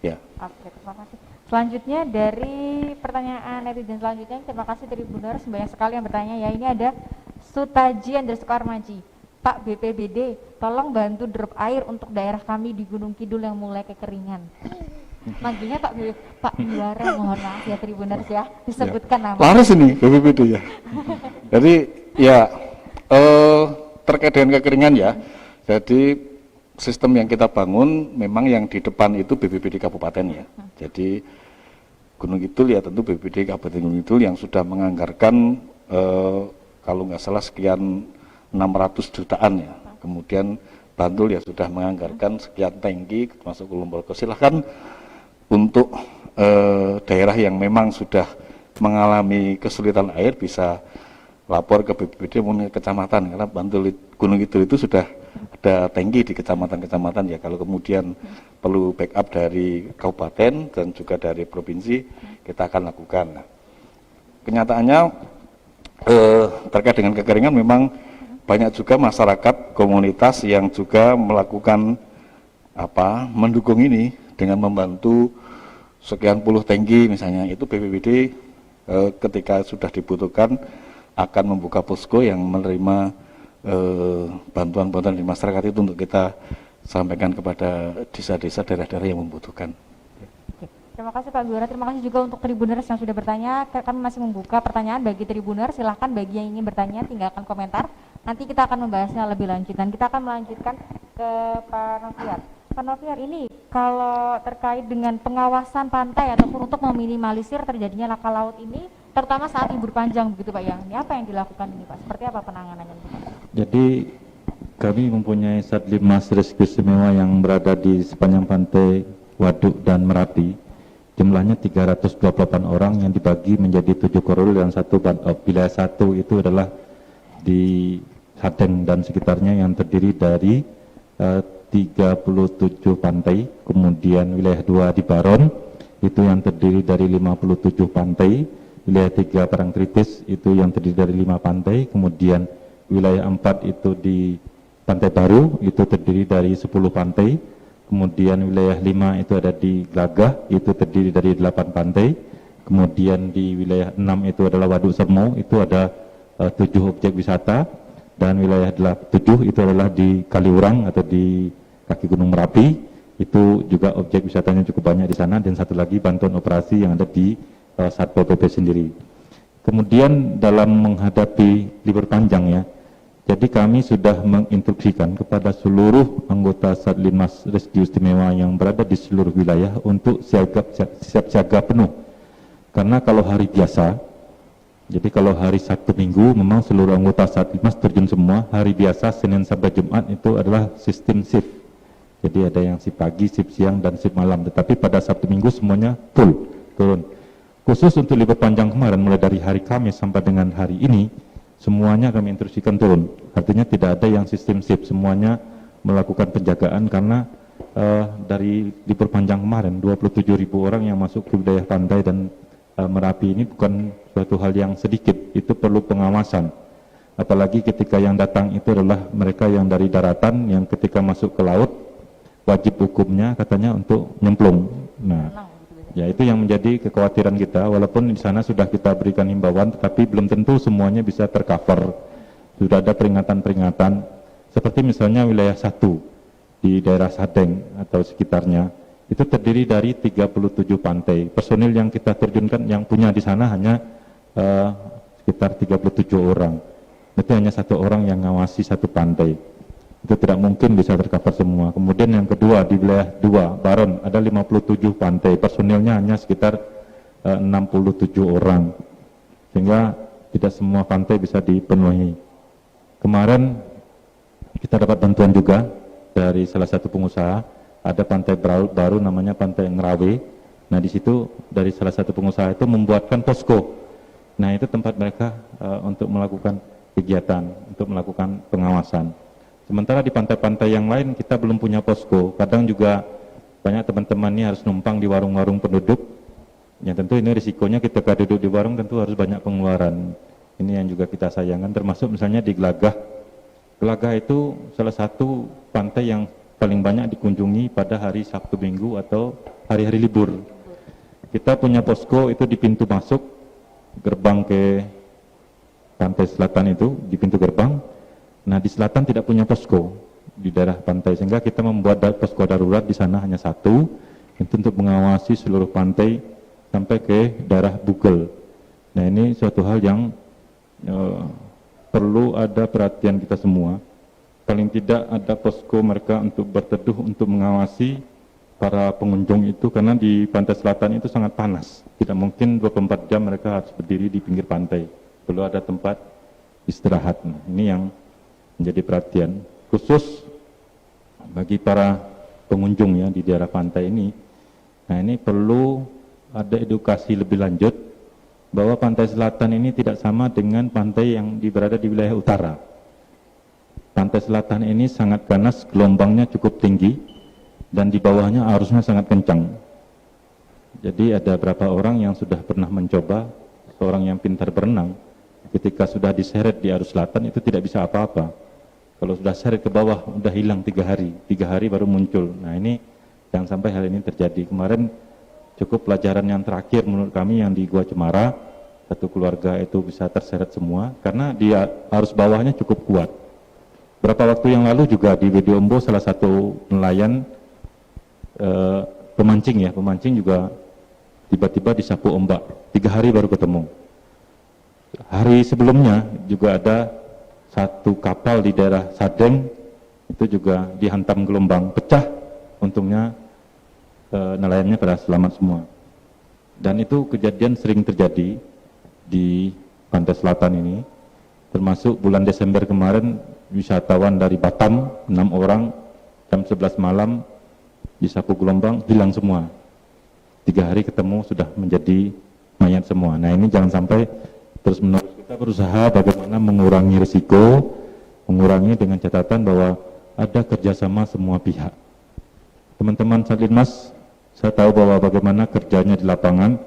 Ya. Oke, terima kasih. Selanjutnya dari pertanyaan netizen selanjutnya, terima kasih Tribuners, banyak sekali yang bertanya ya. Ini ada Sutaji_Armaji. Pak BPBD, tolong bantu drop air untuk daerah kami di Gunung Kidul yang mulai kekeringan. Manggilnya Pak Biwara, mohon maaf ya Tribuners ya, disebutkan nama. Laris ini BPBD ya. Jadi ya terkait dengan kekeringan ya. Jadi sistem yang kita bangun memang yang di depan itu BPBD kabupaten ya. Jadi Gunung Kidul ya tentu BPBD Kabupaten Gunung Kidul yang sudah menganggarkan kalau nggak salah sekian 600 jutaan ya. Kemudian Bantul ya sudah menganggarkan sekian tangki termasuk Kulonprogo. Silahkan untuk daerah yang memang sudah mengalami kesulitan air bisa lapor ke BPBD maupun kecamatan, karena Bantul Gunung Kidul itu sudah ada tangki di kecamatan-kecamatan ya. Kalau kemudian perlu backup dari kabupaten dan juga dari provinsi, kita akan lakukan. Nah, kenyataannya terkait dengan kekeringan memang banyak juga masyarakat komunitas yang juga melakukan mendukung ini dengan membantu sekian puluh tangki misalnya. Itu BPBD ketika sudah dibutuhkan akan membuka posko yang menerima bantuan-bantuan di masyarakat itu untuk kita sampaikan kepada desa-desa, daerah-daerah yang membutuhkan. Oke. Terima kasih Pak Biwara, terima kasih juga untuk Tribuners yang sudah bertanya. Kami masih membuka pertanyaan bagi Tribuners, silahkan bagi yang ingin bertanya tinggalkan komentar. Nanti kita akan membahasnya lebih lanjut dan kita akan melanjutkan ke Pak Noviar. Pak Noviar, ini kalau terkait dengan pengawasan pantai ataupun untuk meminimalisir terjadinya laka laut ini, terutama saat libur panjang begitu Pak ya, ini apa yang dilakukan ini Pak? Seperti apa penanganannya? Jadi kami mempunyai Satlimas Rescue Istimewa yang berada di sepanjang pantai Waduk dan Merapi. Jumlahnya 328 orang yang dibagi menjadi 7 korul dan wilayah satu itu adalah di Hadeng dan sekitarnya yang terdiri dari 37 pantai, kemudian wilayah 2 di Baron itu yang terdiri dari 57 pantai, wilayah 3 Parangtritis itu yang terdiri dari 5 pantai, kemudian wilayah 4 itu di Pantai Baru itu terdiri dari 10 pantai, kemudian wilayah 5 itu ada di Glagah itu terdiri dari 8 pantai, kemudian di wilayah 6 itu adalah Waduk Sermo itu ada 7 objek wisata, dan wilayah 7 itu adalah di Kaliurang atau di kaki Gunung Merapi itu juga objek wisatanya cukup banyak di sana, dan satu lagi bantuan operasi yang ada di Satpol PP sendiri. Kemudian dalam menghadapi libur panjang ya, jadi kami sudah menginstruksikan kepada seluruh anggota Satlimas Rescue Istimewa yang berada di seluruh wilayah untuk siap siaga penuh. Karena kalau hari biasa, jadi kalau hari Sabtu Minggu memang seluruh anggota Satlimas terjun semua. Hari biasa Senin sampai Jumat itu adalah sistem shift. Jadi ada yang shift pagi, shift siang, dan shift malam. Tetapi pada Sabtu Minggu semuanya full turun. Khusus untuk libur panjang kemarin mulai dari hari Kamis sampai dengan hari ini, semuanya kami instruksikan turun. Artinya tidak ada yang sistem shift, semuanya melakukan penjagaan karena dari libur panjang kemarin 27.000 orang yang masuk ke wilayah pantai dan Merapi ini bukan suatu hal yang sedikit, itu perlu pengawasan. Apalagi ketika yang datang itu adalah mereka yang dari daratan yang ketika masuk ke laut wajib hukumnya katanya untuk nyemplung. Nah, ya itu yang menjadi kekhawatiran kita, walaupun di sana sudah kita berikan himbauan tetapi belum tentu semuanya bisa tercover. Sudah ada peringatan-peringatan seperti misalnya wilayah 1 di daerah Sadeng atau sekitarnya itu terdiri dari 37 pantai. Personil yang kita terjunkan yang punya di sana hanya sekitar 37 orang. Itu hanya 1 orang yang ngawasi 1 pantai. Itu tidak mungkin bisa tercover semua. Kemudian yang kedua di wilayah 2 Baron ada 57 pantai. Personilnya hanya sekitar 67 orang. Sehingga tidak semua pantai bisa dipenuhi. Kemarin kita dapat bantuan juga dari salah satu pengusaha. Ada pantai baru namanya Pantai Ngerawe. Nah di situ dari salah satu pengusaha itu membuatkan posko. Nah itu tempat mereka untuk melakukan kegiatan, untuk melakukan pengawasan. Sementara di pantai-pantai yang lain kita belum punya posko. Kadang juga banyak teman-teman ini harus numpang di warung-warung penduduk. Ya tentu ini risikonya ketika duduk di warung tentu harus banyak pengeluaran. Ini yang juga kita sayangkan, termasuk misalnya di Glagah. Glagah itu salah satu pantai yang paling banyak dikunjungi pada hari Sabtu Minggu atau hari-hari libur. Kita punya posko itu di pintu masuk gerbang ke pantai selatan itu, di pintu gerbang. Nah, di selatan tidak punya posko di daerah pantai, sehingga kita membuat posko darurat di sana hanya satu, itu untuk mengawasi seluruh pantai sampai ke daerah Bugel. Nah, ini suatu hal yang perlu ada perhatian kita semua. Paling tidak ada posko mereka untuk berteduh, untuk mengawasi para pengunjung itu, karena di pantai selatan itu sangat panas. Tidak mungkin 24 jam mereka harus berdiri di pinggir pantai. Perlu ada tempat istirahat. Nah, ini yang menjadi perhatian khusus bagi para pengunjung ya di daerah pantai ini. Nah, ini perlu ada edukasi lebih lanjut bahwa pantai selatan ini tidak sama dengan pantai yang berada di wilayah utara. Pantai selatan ini sangat ganas, gelombangnya cukup tinggi, dan di bawahnya arusnya sangat kencang. Jadi ada beberapa orang yang sudah pernah mencoba, seorang yang pintar berenang, ketika sudah diseret di arus selatan itu tidak bisa apa-apa. Kalau sudah seret ke bawah, udah hilang 3 hari baru muncul. Nah, ini jangan sampai hal ini terjadi. Kemarin cukup pelajaran yang terakhir menurut kami yang di Gua Cemara, satu keluarga itu bisa terseret semua, karena dia arus bawahnya cukup kuat. Berapa waktu yang lalu juga di Video Ombo salah satu nelayan pemancing juga tiba-tiba disapu ombak, 3 hari baru ketemu. Hari sebelumnya juga ada satu kapal di daerah Sadeng, itu juga dihantam gelombang, pecah, untungnya nelayannya pada selamat semua. Dan itu kejadian sering terjadi di pantai selatan ini, termasuk bulan Desember kemarin, wisatawan dari Batam, 6 orang, jam 11 malam, disapu gelombang, hilang semua. 3 hari ketemu, sudah menjadi mayat semua. Nah, ini jangan sampai terus menerus. Kita berusaha bagaimana mengurangi risiko, mengurangi dengan catatan bahwa ada kerjasama semua pihak. Teman-teman Satlinmas, saya tahu bahwa bagaimana kerjanya di lapangan,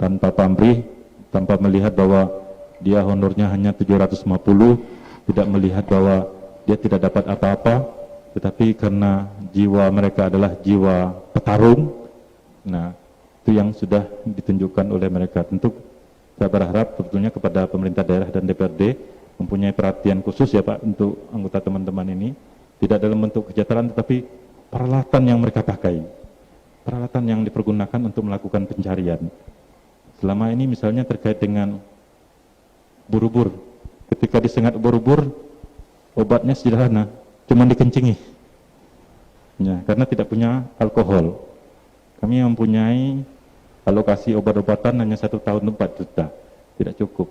tanpa pamrih, tanpa melihat bahwa dia honornya hanya 750, tidak melihat bahwa dia tidak dapat apa-apa, tetapi karena jiwa mereka adalah jiwa petarung. Nah, itu yang sudah ditunjukkan oleh mereka. Tentu saya berharap sebetulnya kepada pemerintah daerah dan DPRD mempunyai perhatian khusus ya Pak untuk anggota teman-teman ini, tidak dalam bentuk kejahteraan tetapi peralatan yang mereka pakai, peralatan yang dipergunakan untuk melakukan pencarian. Selama ini misalnya terkait dengan ubur-ubur, ketika disengat ubur-ubur, obatnya sederhana, cuma dikencingi ya, karena tidak punya alkohol. Kami mempunyai alokasi obat-obatan hanya 1 tahun 4 juta, tidak cukup.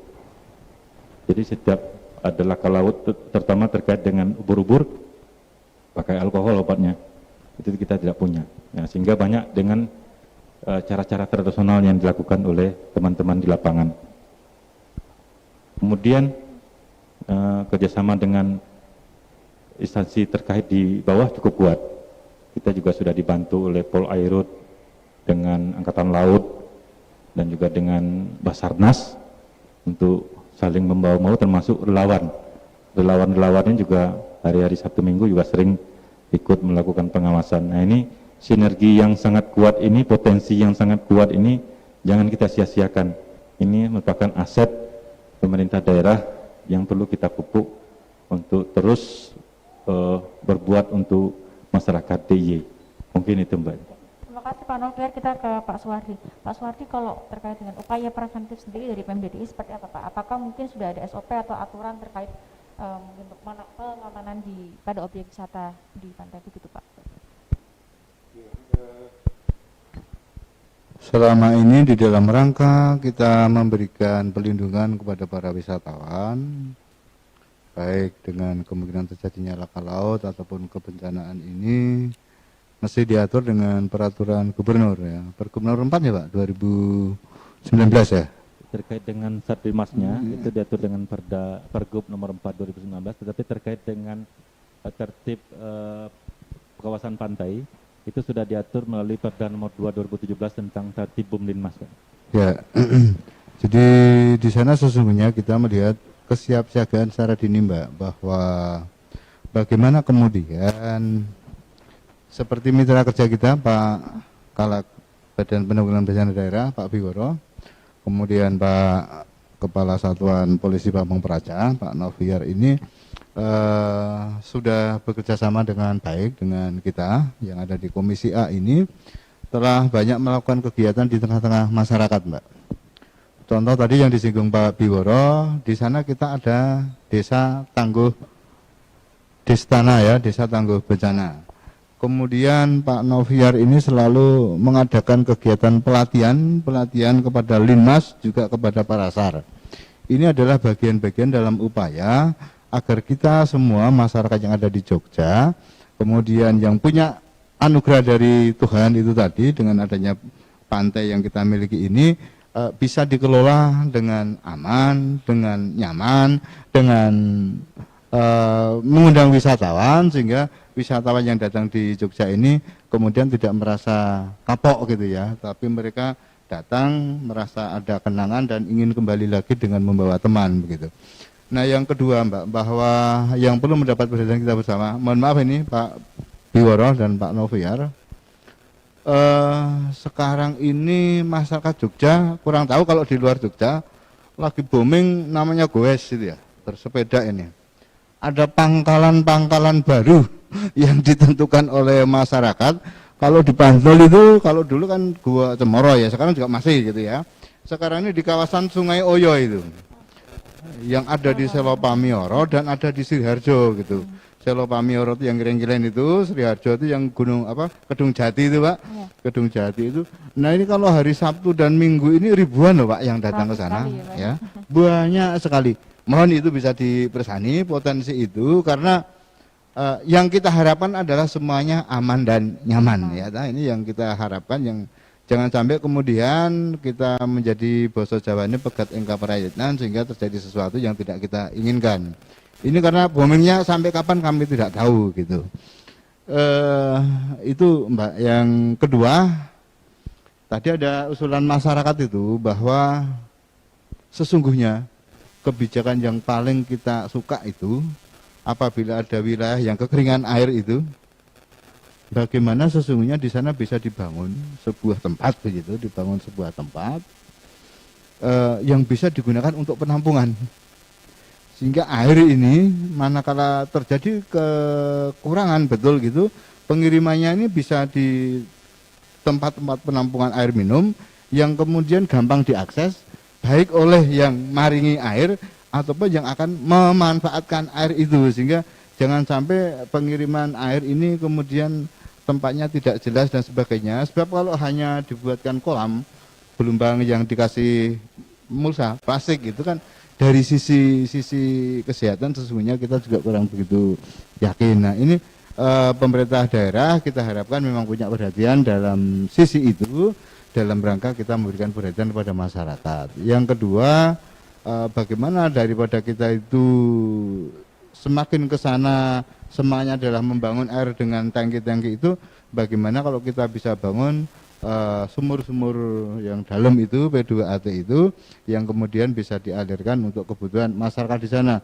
Jadi setiap ada laka laut, terutama terkait dengan ubur-ubur, pakai alkohol obatnya, itu kita tidak punya. Ya, sehingga banyak dengan cara-cara tradisional yang dilakukan oleh teman-teman di lapangan. Kemudian kerjasama dengan instansi terkait di bawah cukup kuat. Kita juga sudah dibantu oleh Pol Airut, dengan Angkatan Laut, dan juga dengan Basarnas untuk saling membawa-bawa, termasuk relawan. Relawan-relawannya juga hari-hari Sabtu Minggu juga sering ikut melakukan pengawasan. Nah, ini sinergi yang sangat kuat ini, potensi yang sangat kuat ini, jangan kita sia-siakan. Ini merupakan aset pemerintah daerah yang perlu kita pupuk untuk terus berbuat untuk masyarakat DIY. Mungkin itu Mbak. Terima kasih Pak Noviar. Kita ke Pak Suwardi. Pak Suwardi, kalau terkait dengan upaya preventif sendiri dari PMDDI seperti apa Pak? Apakah mungkin sudah ada SOP atau aturan terkait untuk pengamanan pada objek wisata di pantai begitu Pak? Selama ini di dalam rangka kita memberikan perlindungan kepada para wisatawan, baik dengan kemungkinan terjadinya laka laut ataupun kebencanaan ini, mesti diatur dengan peraturan gubernur ya, Pergubernur 4 ya Pak, 2019 ya. Terkait dengan Satlimasnya itu diatur dengan Pergub nomor 4 2019, tetapi terkait dengan tertib kawasan pantai itu sudah diatur melalui Perda nomor 2 2017 tentang tertib Bumlinmas. Ya, jadi di sana sesungguhnya kita melihat kesiapsiagaan secara dini Mbak, bahwa bagaimana kemudian seperti mitra kerja kita Pak Badan Penanggulangan Bencana Daerah Pak Biworo, kemudian Pak Kepala Satuan Polisi Pamong Praja Pak Noviar ini sudah bekerja sama dengan baik dengan kita yang ada di Komisi A ini, telah banyak melakukan kegiatan di tengah-tengah masyarakat, Mbak. Contoh tadi yang disinggung Pak Biworo, di sana kita ada desa tangguh Destana ya, desa tangguh bencana. Kemudian Pak Noviar ini selalu mengadakan kegiatan pelatihan kepada Linmas, juga kepada Parasar. Ini adalah bagian-bagian dalam upaya agar kita semua masyarakat yang ada di Jogja, kemudian yang punya anugerah dari Tuhan itu tadi, dengan adanya pantai yang kita miliki ini, bisa dikelola dengan aman, dengan nyaman, dengan mengundang wisatawan, sehingga wisatawan yang datang di Jogja ini kemudian tidak merasa kapok gitu ya, tapi mereka datang merasa ada kenangan dan ingin kembali lagi dengan membawa teman begitu. Nah yang kedua Mbak, bahwa yang perlu mendapat perhatian kita bersama, mohon maaf ini Pak Biworo dan Pak Noviar, sekarang ini masyarakat Jogja kurang tahu kalau di luar Jogja lagi booming namanya goes gitu ya, bersepeda ini. Ada pangkalan-pangkalan baru yang ditentukan oleh masyarakat. Kalau di Bantul itu, kalau dulu kan Gua Cemoro ya, sekarang juga masih gitu ya. Sekarang ini di kawasan Sungai Oyo itu, yang ada di Selo Pamioro dan ada di Sriharjo gitu. Selo Pamioro itu yang Kireng-Kireng itu, Sriharjo itu yang Gunung apa, Kedung Jati itu Pak, ya. Kedung Jati itu. Nah ini kalau hari Sabtu dan Minggu ini ribuan loh Pak yang datang ke sana, ya, banyak sekali. Mohon itu bisa dipersani potensi itu, karena yang kita harapkan adalah semuanya aman dan nyaman ya. Nah, ini yang kita harapkan, yang jangan sampai kemudian kita menjadi boso Jawa ini pegat engka perayaan sehingga terjadi sesuatu yang tidak kita inginkan. Ini karena boomingnya sampai kapan kami tidak tahu gitu. Itu Mbak. Yang kedua, tadi ada usulan masyarakat itu bahwa sesungguhnya kebijakan yang paling kita suka itu apabila ada wilayah yang kekeringan air itu, bagaimana sesungguhnya di sana bisa dibangun sebuah tempat begitu, dibangun sebuah tempat yang bisa digunakan untuk penampungan, sehingga air ini manakala terjadi kekurangan betul gitu, pengirimannya ini bisa di tempat-tempat penampungan air minum yang kemudian gampang diakses, baik oleh yang maringi air ataupun yang akan memanfaatkan air itu, sehingga jangan sampai pengiriman air ini kemudian tempatnya tidak jelas dan sebagainya. Sebab kalau hanya dibuatkan kolam gelombang yang dikasih mulsa plastik itu kan, dari sisi kesehatan sesungguhnya kita juga kurang begitu yakin. Nah ini pemerintah daerah kita harapkan memang punya perhatian dalam sisi itu, dalam rangka kita memberikan perhatian kepada masyarakat. Yang kedua, bagaimana daripada kita itu semakin ke sana semuanya adalah membangun air dengan tangki-tangki itu, bagaimana kalau kita bisa bangun sumur-sumur yang dalam itu, P2AT itu, yang kemudian bisa dialirkan untuk kebutuhan masyarakat di sana.